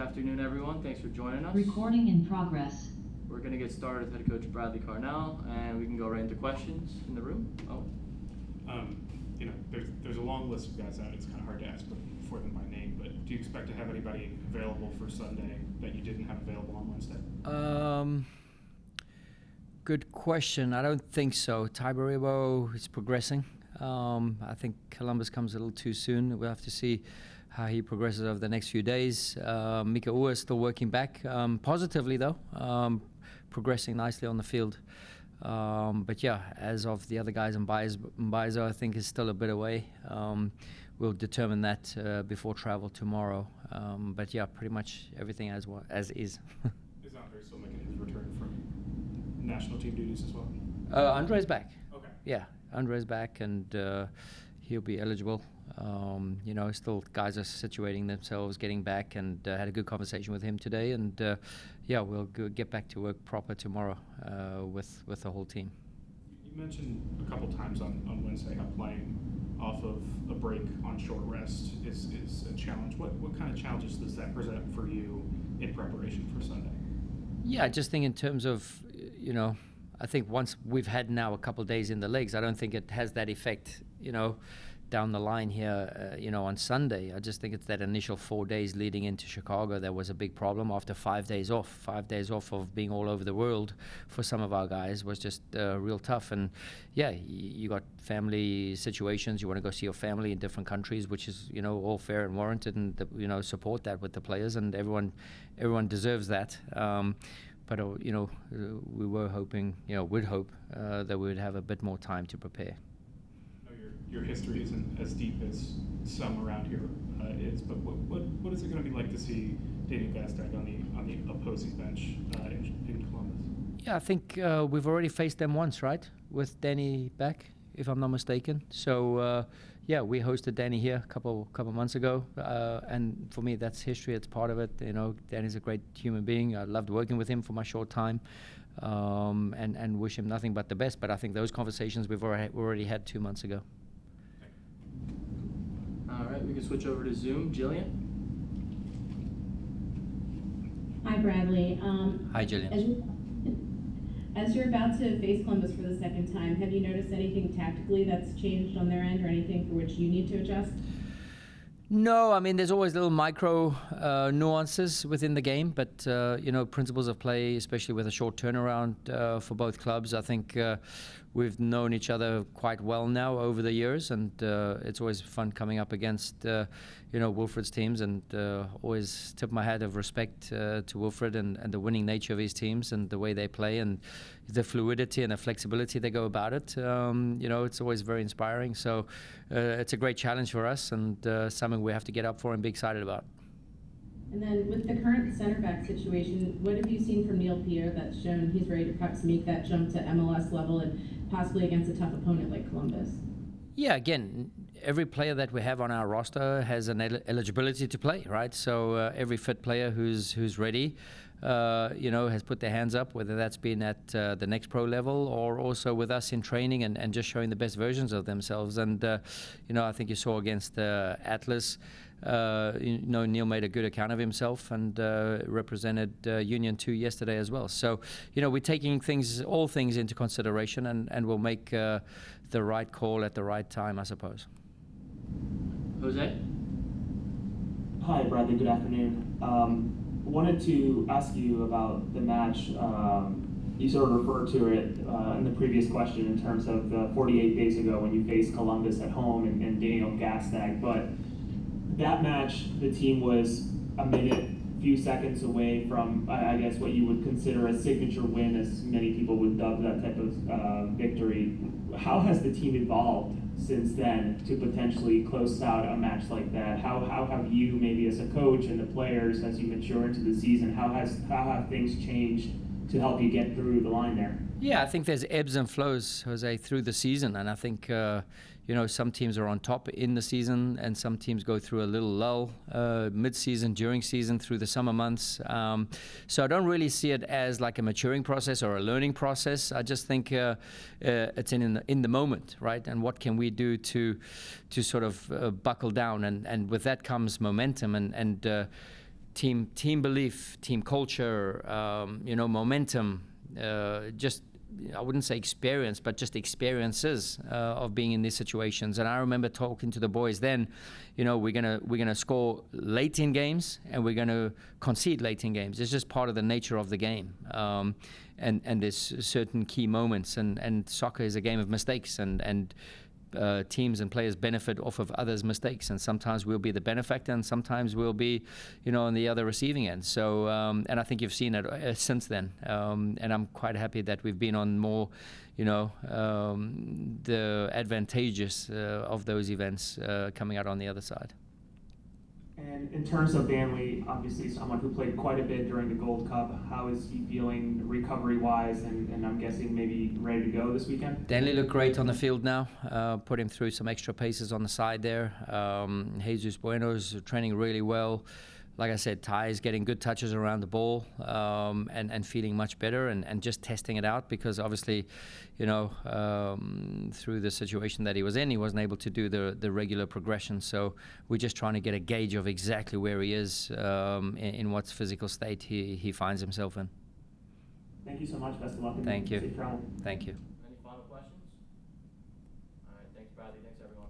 afternoon, everyone. Thanks for joining us. Recording in progress. We're going to get started with head coach Bradley Carnell, and we can go right into questions in the room. There's a long list of guys out. It's kind of hard to ask for them by name, but do you expect to have anybody available for Sunday that you didn't have available on Wednesday? Good question. I don't think so. Tyberibo is progressing. I think Columbus comes a little too soon. We'll have to see how he progresses over the next few days. Mika Ua is still working back positively, though, progressing nicely on the field. But yeah, as of the other guys, Mbaizo, I think, is still a bit away. We'll determine that before travel tomorrow. But yeah, pretty much everything as is. Is Andre still making his return from national team duties as well? Andre's back. Okay. Yeah, Andre's back, and he'll be eligible. Still guys are situating themselves, getting back, and had a good conversation with him today. And we'll get back to work proper tomorrow with the whole team. You mentioned a couple times on Wednesday how playing off of a break on short rest is a challenge. What kind of challenges does that present for you in preparation for Sunday? Yeah, I just think in terms of, I think once we've had now a couple of days in the legs, I don't think it has that effect, down the line here, on Sunday. I just think it's that initial 4 days leading into Chicago that was a big problem after 5 days off. 5 days off of being all over the world for some of our guys was just real tough. And yeah, you got family situations. You want to go see your family in different countries, which is, all fair and warranted, and, support that with the players, and everyone deserves that. But we were hoping, we'd hope that we would have a bit more time to prepare. Your history isn't as deep as some around here is, but what is it going to be like to see Daniel Gastag on the opposing bench in Columbus? Yeah, I think we've already faced them once, right? With Danny back, if I'm not mistaken. So we hosted Danny here a couple months ago, and for me that's history. It's part of it. Danny's a great human being. I loved working with him for my short time, and wish him nothing but the best. But I think those conversations we've already had 2 months ago. All right, we can switch over to Zoom. Jillian? Hi, Bradley. Hi, Jillian. As you're about to face Columbus for the second time, have you noticed anything tactically that's changed on their end, or anything for which you need to adjust? No, I mean, there's always little micro nuances within the game, but, principles of play, especially with a short turnaround for both clubs. I think we've known each other quite well now over the years, and it's always fun coming up against, Wilfred's teams, and always tip my hat of respect to Wilfred and the winning nature of his teams and the way they play and the fluidity and the flexibility they go about it. It's always very inspiring. So it's a great challenge for us, and something we have to get up for and be excited about. And then with the current center back situation, what have you seen from Neil Pierre that's shown he's ready to perhaps make that jump to MLS level and possibly against a tough opponent like Columbus? Yeah, again, every player that we have on our roster has an eligibility to play, right? So every fit player who's ready, has put their hands up, whether that's been at the next pro level or also with us in training and just showing the best versions of themselves. And, I think you saw against Atlas, Neil made a good account of himself and represented Union 2 yesterday as well. So, we're taking all things into consideration, and we'll make the right call at the right time, I suppose. Jose? Hi, Bradley. Good afternoon. Wanted to ask you about the match. You sort of referred to it in the previous question in terms of 48 days ago when you faced Columbus at home and Daniel Gastag. But that match, the team was a minute, few seconds away from, I guess, what you would consider a signature win, as many people would dub that type of victory. How has the team evolved since then to potentially close out a match like that? How have you, maybe as a coach and the players, as you mature into the season, how have things changed to help you get through the line there? Yeah, I think there's ebbs and flows, Jose, through the season, and I think some teams are on top in the season, and some teams go through a little lull mid-season, during season, through the summer months. So I don't really see it as like a maturing process or a learning process. I just think it's in the moment, right? And what can we do to sort of buckle down? And with that comes momentum and team belief, team culture, momentum, just I wouldn't say experience, but just experiences of being in these situations. And I remember talking to the boys then, we're gonna score late in games and we're gonna concede late in games. It's just part of the nature of the game. And there's certain key moments, and soccer is a game of mistakes, and teams and players benefit off of others' mistakes, and sometimes we'll be the benefactor, and sometimes we'll be, on the other receiving end. So, and I think you've seen it since then. And I'm quite happy that we've been on more, the advantageous of those events coming out on the other side. And in terms of Danley, obviously someone who played quite a bit during the Gold Cup, how is he feeling recovery-wise, and I'm guessing maybe ready to go this weekend? Danley looked great on the field now. Put him through some extra paces on the side there. Jesus Bueno's training really well. Like I said, Ty is getting good touches around the ball, and feeling much better, and just testing it out, because obviously, through the situation that he was in, he wasn't able to do the regular progression. So we're just trying to get a gauge of exactly where he is, in what physical state he finds himself in. Thank you so much. Best of luck. Thank you. Safe travel. Thank you. Any final questions? All right, thanks, Bradley. Thanks, everyone.